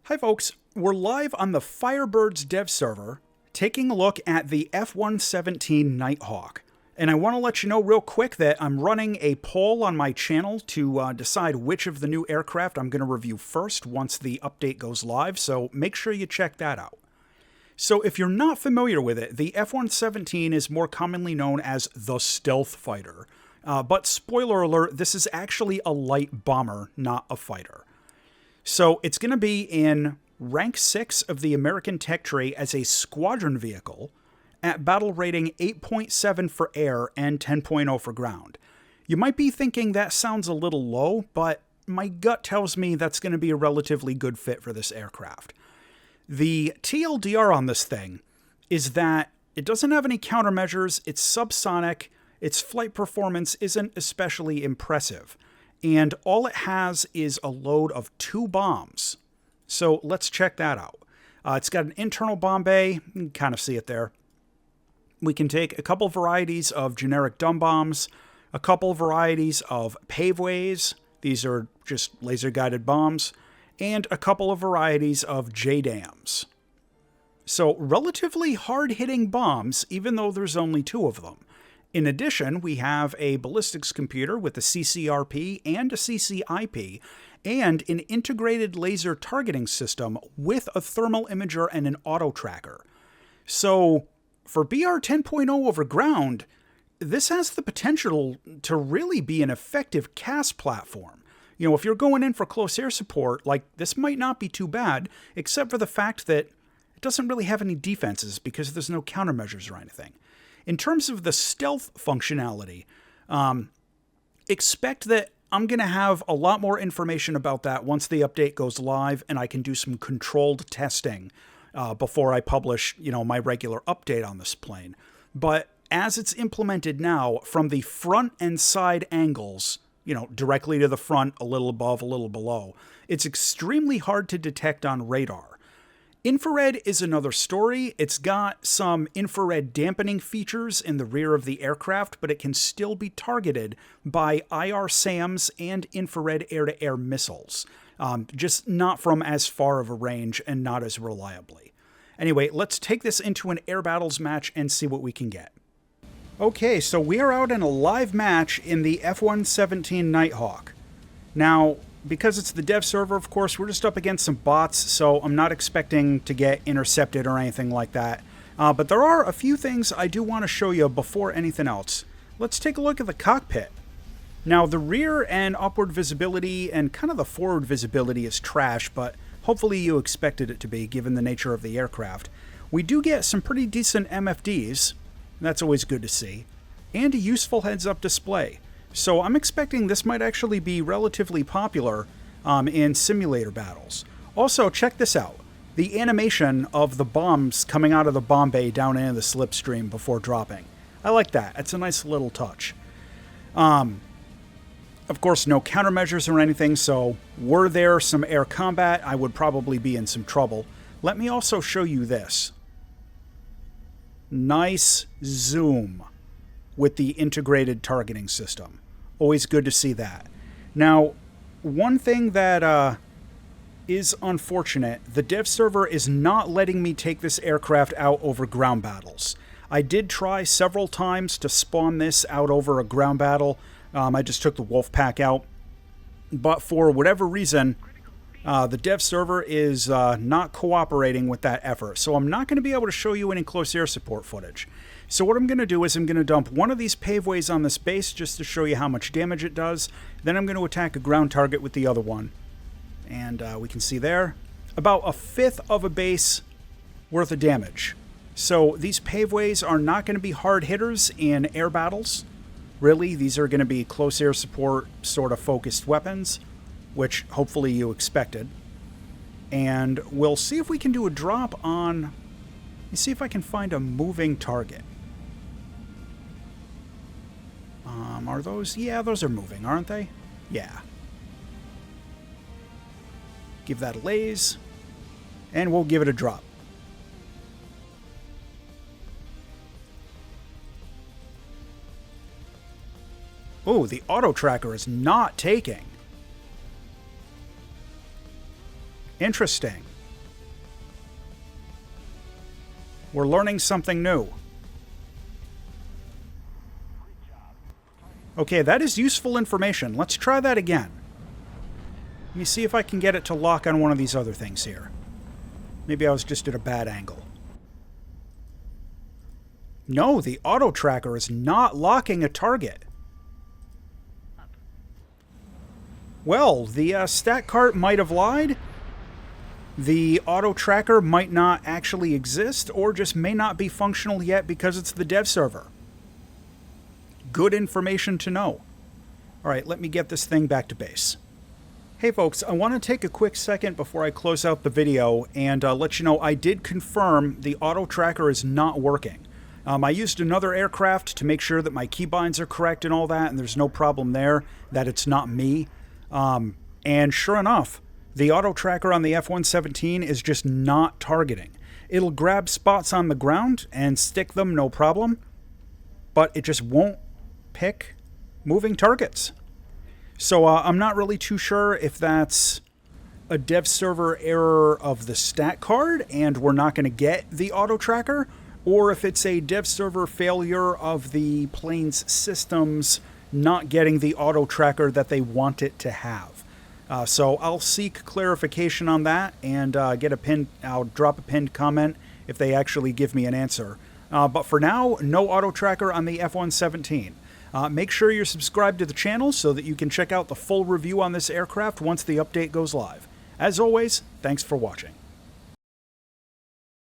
Hi folks, we're live on the Firebird's dev server taking a look at the F-117 Nighthawk. And I want to let you know real quick that I'm running a poll on my channel to decide which of the new aircraft I'm going to review first once the update goes live, so make sure you check that out. So if you're not familiar with it, the F-117 is more commonly known as the stealth fighter. But spoiler alert, this is actually a light bomber, not a fighter. So it's going to be in rank 6 of the American tech tree as a squadron vehicle at battle rating 8.7 for air and 10.0 for ground. You might be thinking that sounds a little low, but my gut tells me that's going to be a relatively good fit for this aircraft. The TLDR on this thing is that it doesn't have any countermeasures, it's subsonic, its flight performance isn't especially impressive, and all it has is a load of 2 bombs. So let's check that out. It's got an internal bomb bay, you can kind of see it there. We can take a couple varieties of generic dumb bombs, a couple varieties of paveways, these are just laser-guided bombs, and a couple of varieties of JDAMs. So relatively hard-hitting bombs, even though there's only 2 of them. In addition, we have a ballistics computer with a CCRP and a CCIP, and an integrated laser targeting system with a thermal imager and an auto tracker. So for BR 10.0 over ground, this has the potential to really be an effective CAS platform. You know, if you're going in for close air support, like, this might not be too bad, except for the fact that it doesn't really have any defenses because there's no countermeasures or anything. In terms of the stealth functionality, expect that I'm going to have a lot more information about that once the update goes live and I can do some controlled testing before I publish, my regular update on this plane. But as it's implemented now, from the front and side angles, directly to the front, a little above, a little below, it's extremely hard to detect on radar. Infrared is another story. It's got some infrared dampening features in the rear of the aircraft, but it can still be targeted by IR SAMs and infrared air-to-air missiles, just not from as far of a range and not as reliably. Anyway, let's take this into an air battles match and see what we can get. Okay, so we are out in a live match in the F-117 Nighthawk. Now, because it's the dev server, of course, we're just up against some bots, so I'm not expecting to get intercepted or anything like that. But there are a few things I do want to show you before anything else. Let's take a look at the cockpit. Now, the rear and upward visibility and kind of the forward visibility is trash, but hopefully you expected it to be, given the nature of the aircraft. We do get some pretty decent MFDs, that's always good to see, and a useful heads-up display. So I'm expecting this might actually be relatively popular in simulator battles. Also, check this out. The animation of the bombs coming out of the bomb bay down into the slipstream before dropping. I like that. It's a nice little touch. Of course, no countermeasures or anything, so were there some air combat, I would probably be in some trouble. Let me also show you this. Nice zoom with the integrated targeting system. Always good to see that. Now, one thing that is unfortunate, the dev server is not letting me take this aircraft out over ground battles. I did try several times to spawn this out over a ground battle. I just took the wolf pack out. But for whatever reason, the dev server is not cooperating with that effort. So I'm not going to be able to show you any close air support footage. So what I'm going to do is I'm going to dump one of these paveways on this base just to show you how much damage it does. Then I'm going to attack a ground target with the other one. And we can see there, about 1/5 of a base worth of damage. So these paveways are not going to be hard hitters in air battles. Really, these are going to be close air support sort of focused weapons, which hopefully you expected. And we'll see if we can do a drop on... Let me see if I can find a moving target. Are those? Yeah, those are moving, aren't they? Yeah. Give that a laze, and we'll give it a drop. Oh, the auto tracker is not taking. Interesting. We're learning something new. Okay, that is useful information. Let's try that again. Let me see if I can get it to lock on one of these other things here. Maybe I was just at a bad angle. No, the auto tracker is not locking a target. Well, the stat cart might have lied. The auto tracker might not actually exist, or just may not be functional yet because it's the dev server. Good information to know. Alright, let me get this thing back to base. Hey folks, I want to take a quick second before I close out the video and let you know I did confirm the auto tracker is not working. I used another aircraft to make sure that my keybinds are correct and all that, and there's no problem there, that it's not me. And sure enough, the auto tracker on the F-117 is just not targeting. It'll grab spots on the ground and stick them, no problem, but it just won't pick moving targets. So I'm not really too sure if that's a dev server error of the stat card and we're not going to get the auto tracker, or if it's a dev server failure of the plane's systems not getting the auto tracker that they want it to have. So I'll seek clarification on that and I'll drop a pinned comment if they actually give me an answer. But for now, no auto tracker on the F-117. Make sure you're subscribed to the channel so that you can check out the full review on this aircraft once the update goes live. As always, thanks for watching.